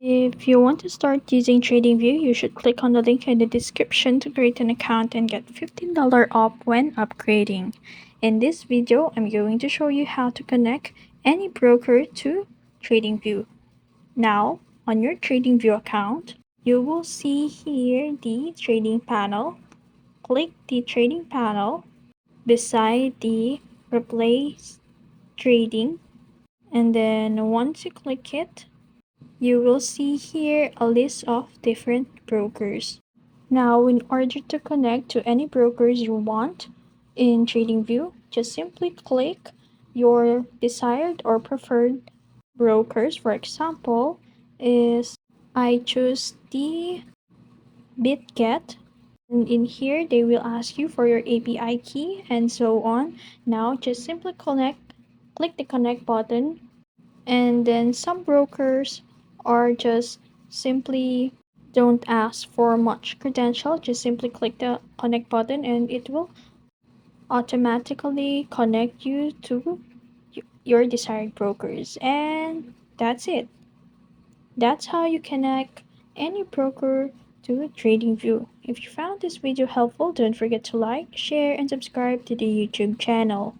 If you want to start using TradingView, you should click on the link in the description to create an account and get $15 off when upgrading. In this video, I'm going to show you how to connect any broker to TradingView. Now, on your TradingView account, you will see here the trading panel. Click the trading panel beside the replace trading, and then once you click it, you will see here a list of different brokers. Now, in order to connect to any brokers you want in TradingView, just simply click your desired or preferred brokers. For example, is I choose the BitGet, and in here they will ask you for your API key and so on. Now, just simply click the connect button, and then some brokers are just simply don't ask for much credential. Just simply click the connect button and it will automatically connect you to your desired brokers, and that's it. That's how you connect any broker to TradingView. If you found this video helpful, don't forget to like, share, and subscribe to the YouTube channel.